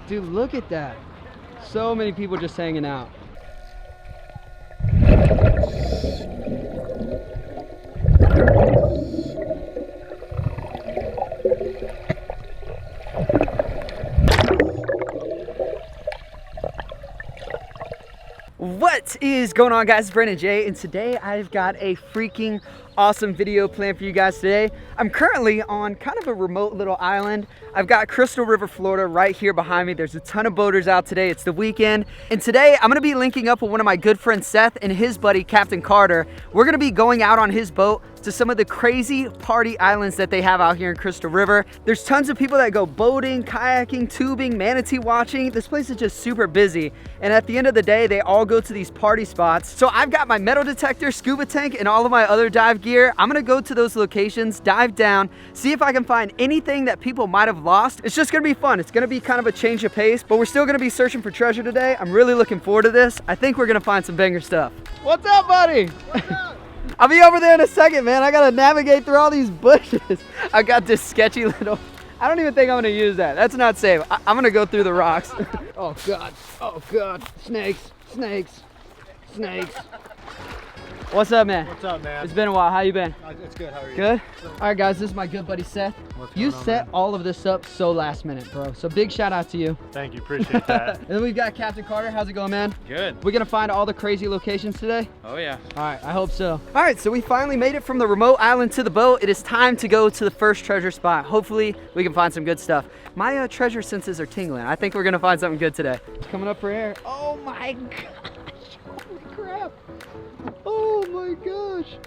Dude, look at that. So many people just hanging out. What is going on, guys? It's Brandon J, and today I've got a freaking awesome video planned for you guys today. I'm currently on kind of a remote little island. I've got Crystal River, Florida right here behind me. There's a ton of boaters out today. It's the weekend. And today I'm gonna be linking up with one of my good friends, Seth, and his buddy, Captain Carter. We're gonna be going out on his boat to some of the crazy party islands that they have out here in Crystal River. There's tons of people that go boating, kayaking, tubing, manatee watching. This place is just super busy. And at the end of the day, they all go to these party spots. So I've got my metal detector, scuba tank, and all of my other dive gear. I'm gonna go to those locations, dive down, see if I can find anything that people might have lost. It's just gonna be fun. It's gonna be kind of a change of pace, but we're still gonna be searching for treasure today. I'm really looking forward to this. I think we're gonna find some banger stuff. What's up, buddy? What's up? I'll be over there in a second, man. I gotta navigate through all these bushes. I got this sketchy little, I don't even think I'm gonna use that. That's not safe. I'm gonna go through the rocks. Oh God, oh God. Snakes, snakes, snakes. What's up, man? What's up, man? It's been a while. How you been? It's good. How are you? Good? All right, guys, this is my good buddy, Seth. You set all of this up so last minute, bro. So big shout out to you. Thank you. Appreciate that. And then we've got Captain Carter. How's it going, man? Good. We're gonna find all the crazy locations today? Oh, yeah. All right, I hope so. All right, so we finally made it from the remote island to the boat. It is time to go to the first treasure spot. Hopefully, we can find some good stuff. My treasure senses are tingling. I think we're gonna find something good today. It's coming up for air. Oh my gosh, holy crap. Oh my gosh.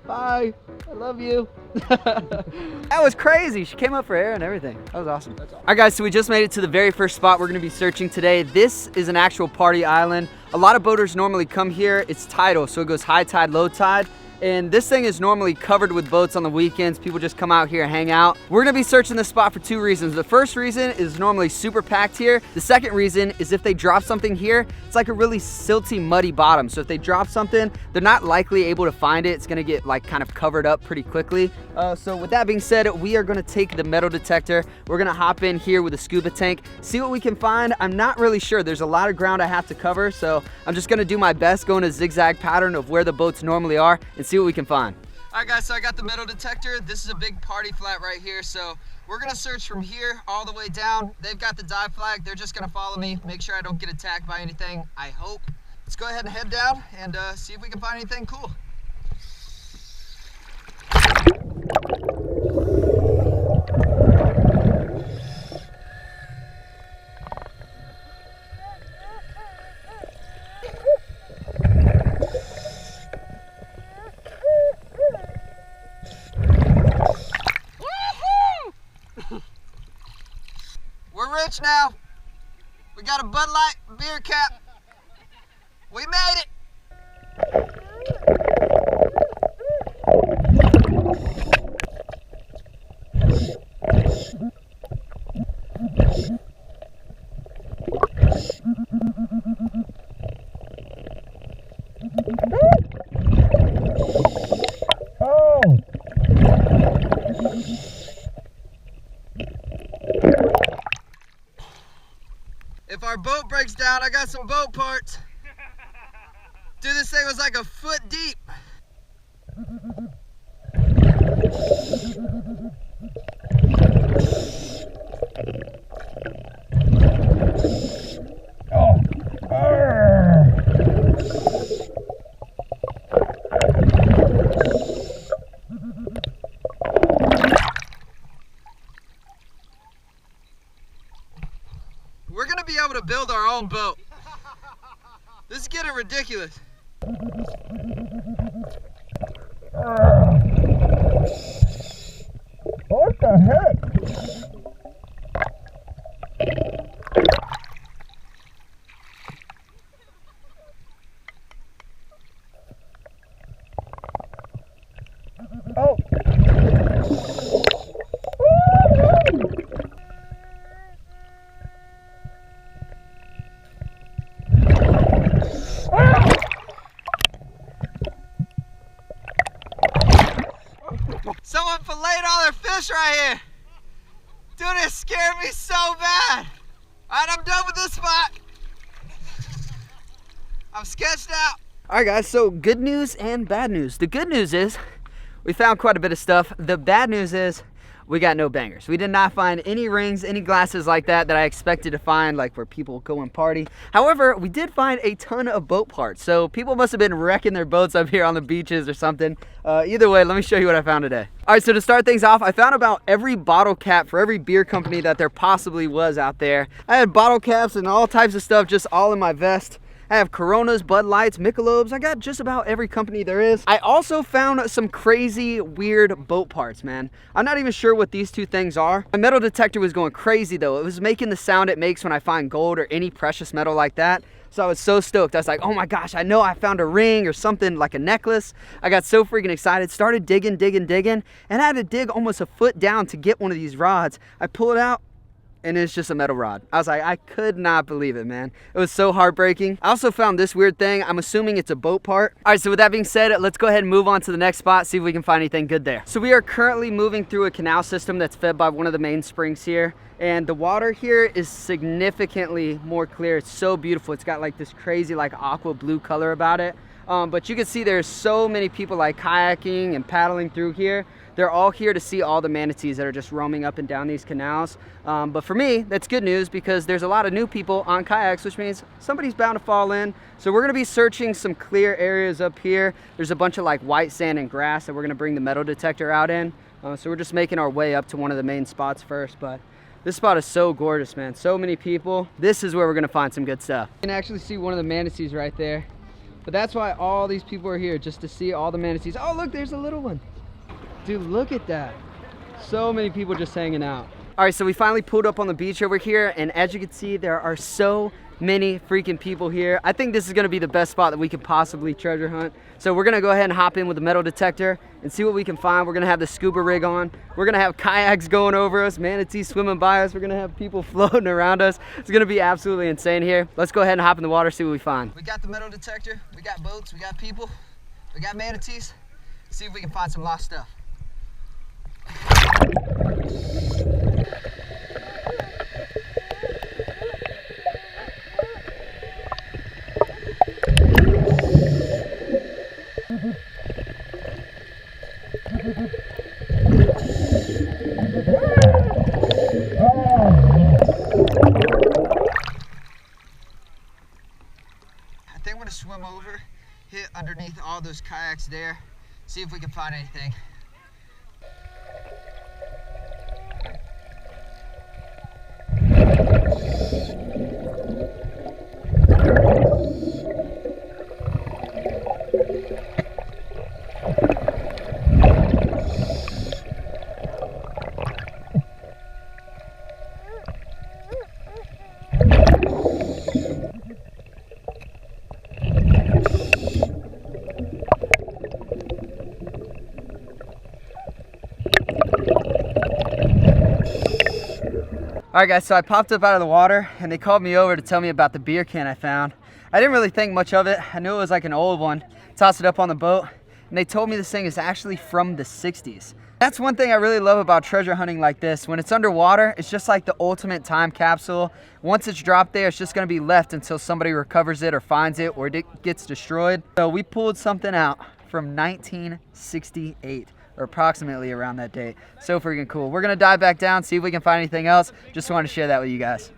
Bye, I love you. That was crazy. She came up for air and everything. That was awesome. All right, guys, so we just made it to the very first spot we're gonna be searching today. This is an actual party island. A lot of boaters normally come here. It's tidal, so it goes high tide, low tide. And this thing is normally covered with boats on the weekends. People just come out here and hang out. We're gonna be searching this spot for two reasons. The first reason is normally super packed here. The second reason is if they drop something here, it's like a really silty, muddy bottom. So if they drop something, they're not likely able to find it. It's gonna get like kind of covered up pretty quickly. So with that being said, we are gonna take the metal detector. We're gonna hop in here with a scuba tank, see what we can find. I'm not really sure. There's a lot of ground I have to cover. So I'm just gonna do my best going a zigzag pattern of where the boats normally are and see what we can find. All right, guys, so I got the metal detector. This is a big party flat right here. So we're gonna search from here all the way down. They've got the dive flag. They're just gonna follow me, make sure I don't get attacked by anything, I hope. Let's go ahead and head down and see if we can find anything cool. We're rich now. We got a Bud Light beer cap. We made it. If our boat breaks down, I got some boat parts. Dude, this thing was like a foot deep. We're gonna be able to build our own boat. This is getting ridiculous. What the heck? Oh. Someone filleted all their fish right here. Dude, it scared me so bad. I'm sketched out. All right, guys, so good news and bad news. The good news is we found quite a bit of stuff. The bad news is we got no bangers. We did not find any rings, any glasses like that I expected to find, like where people go and party. However, we did find a ton of boat parts. So people must have been wrecking their boats up here on the beaches or something. Either way, let me show you what I found today. All right, so to start things off, I found about every bottle cap for every beer company that there possibly was out there. I had bottle caps and all types of stuff just all in my vest. I have Coronas, Bud Lights, Michelobs. I got just about every company there is. I also found some crazy, weird boat parts, man. I'm not even sure what these two things are. My metal detector was going crazy though. It was making the sound it makes when I find gold or any precious metal like that. So I was so stoked. I was like, oh my gosh, I know I found a ring or something like a necklace. I got so freaking excited, started digging, and I had to dig almost a foot down to get one of these rods. I pull it out, and it's just a metal rod. I was like, I could not believe it, man. It was so heartbreaking. I also found this weird thing. I'm assuming it's a boat part. All right, so with that being said, let's go ahead and move on to the next spot, see if we can find anything good there. So we are currently moving through a canal system that's fed by one of the main springs here. And the water here is significantly more clear. It's so beautiful. It's got like this crazy like aqua blue color about it. But you can see there's so many people like kayaking and paddling through here. They're all here to see all the manatees that are just roaming up and down these canals. But for me, that's good news because there's a lot of new people on kayaks, which means somebody's bound to fall in. So we're gonna be searching some clear areas up here. There's a bunch of like white sand and grass that we're gonna bring the metal detector out in. So we're just making our way up to one of the main spots first. But this spot is so gorgeous, man. So many people. This is where we're gonna find some good stuff. You can actually see one of the manatees right there. But that's why all these people are here, just to see all the manatees. Oh, look, there's a little one. Dude, look at that. So many people just hanging out. All right, so we finally pulled up on the beach over here, and as you can see, there are so many freaking people here. I think this is gonna be the best spot that we could possibly treasure hunt. So we're gonna go ahead and hop in with the metal detector and see what we can find. We're gonna have the scuba rig on. We're gonna have kayaks going over us, manatees swimming by us. We're gonna have people floating around us. It's gonna be absolutely insane here. Let's go ahead and hop in the water, see what we find. We got the metal detector, we got boats, we got people, we got manatees. See if we can find some lost stuff. I think I'm gonna swim over, hit underneath all those kayaks there, see if we can find anything. All right guys, so I popped up out of the water and they called me over to tell me about the beer can I found. I didn't really think much of it. I knew it was like an old one. Tossed it up on the boat and they told me this thing is actually from the 60s. That's one thing I really love about treasure hunting like this. When it's underwater, it's just like the ultimate time capsule. Once it's dropped there, it's just gonna be left until somebody recovers it or finds it or it gets destroyed. So we pulled something out from 1968. Or approximately around that date. So freaking cool. We're gonna dive back down, see if we can find anything else. Just wanted to share that with you guys.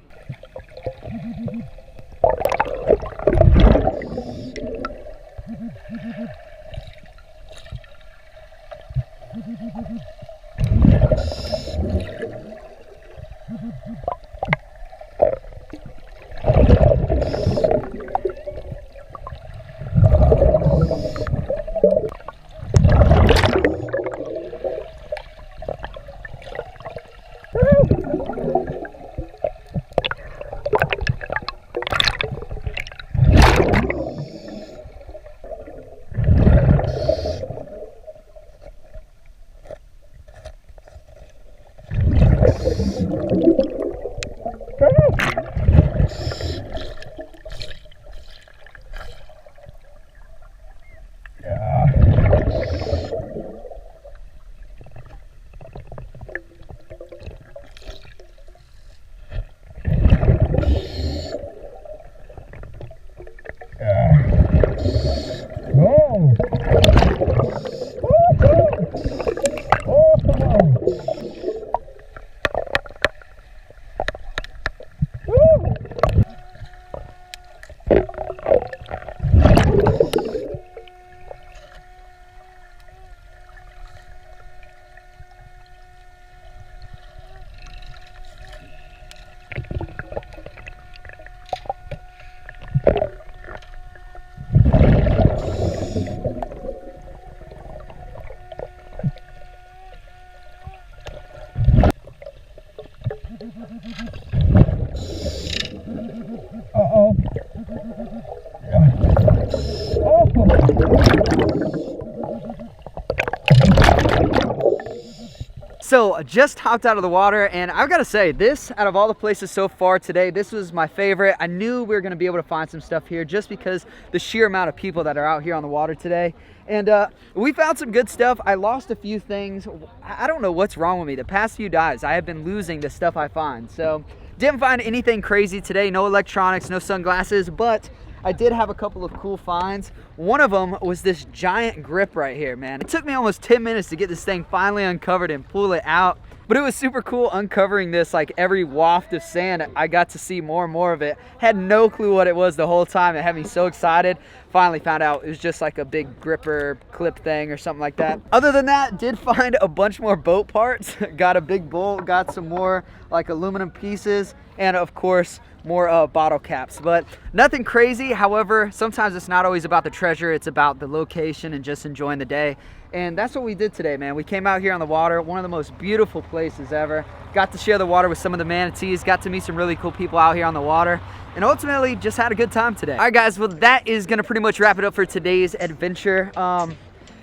So just hopped out of the water, and I've got to say, this, out of all the places so far today, this was my favorite. I knew we were going to be able to find some stuff here just because the sheer amount of people that are out here on the water today. And we found some good stuff. I lost a few things. I don't know what's wrong with me. The past few dives, I have been losing the stuff I find. So didn't find anything crazy today. No electronics, no sunglasses, but I did have a couple of cool finds. One of them was this giant grip right here, man. It took me almost 10 minutes to get this thing finally uncovered and pull it out. But it was super cool uncovering this. Like every waft of sand, I got to see more and more of it. Had no clue what it was the whole time. It had me so excited. Finally found out it was just like a big gripper clip thing or something like that. Other than that, did find a bunch more boat parts. Got a big bolt, got some more like aluminum pieces, and of course, more bottle caps, but nothing crazy. However, sometimes it's not always about the treasure, it's about the location and just enjoying the day. And that's what we did today, man. We came out here on the water, one of the most beautiful places ever. Got to share the water with some of the manatees, got to meet some really cool people out here on the water, and ultimately just had a good time today. All right, guys, well, that is gonna pretty much wrap it up for today's adventure.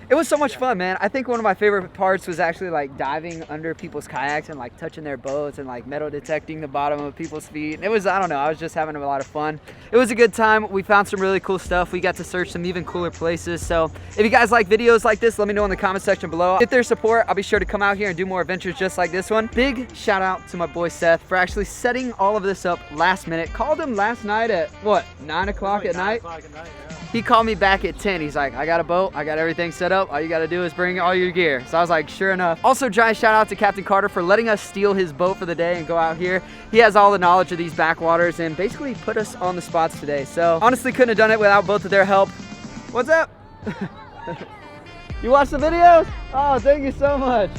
It was so much fun, man. I think one of my favorite parts was actually like diving under people's kayaks and like touching their boats and like metal detecting the bottom of people's feet. It was, I don't know, I was just having a lot of fun. It was a good time. We found some really cool stuff. We got to search some even cooler places. So if you guys like videos like this, let me know in the comment section below. With their support, I'll be sure to come out here and do more adventures just like this one. Big shout out to my boy Seth for actually setting all of this up last minute. Called him last night at what, 9 o'clock at night? 9 o'clock at night, yeah. He called me back at 10. He's like, I got a boat, I got everything set up. All you gotta do is bring all your gear. So I was like, sure enough. Also, giant shout out to Captain Carter for letting us steal his boat for the day and go out here. He has all the knowledge of these backwaters and basically put us on the spots today. So honestly, couldn't have done it without both of their help. What's up? You watch the videos? Oh, thank you so much.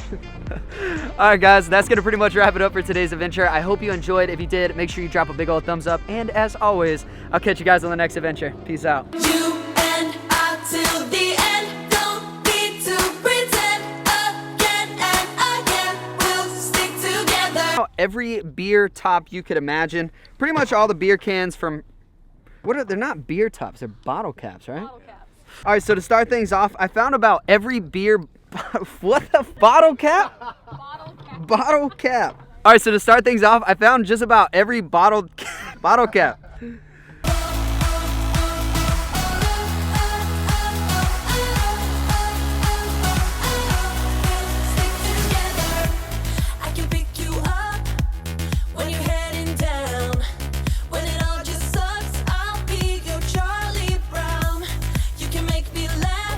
All right, guys, that's gonna pretty much wrap it up for today's adventure. I hope you enjoyed. If you did, make sure you drop a big old thumbs up. And as always, I'll catch you guys on the next adventure. Peace out. You and I till the end, don't need to pretend again and again, we'll stick together. Every beer top you could imagine. Pretty much all the beer cans from, they're not beer tops, they're bottle caps, right? Bottle caps. All right, so to start things off, I found about every beer, what the, bottle cap? Bottle cap. Bottle cap. All right, so to start things off, I found just about every bottle cap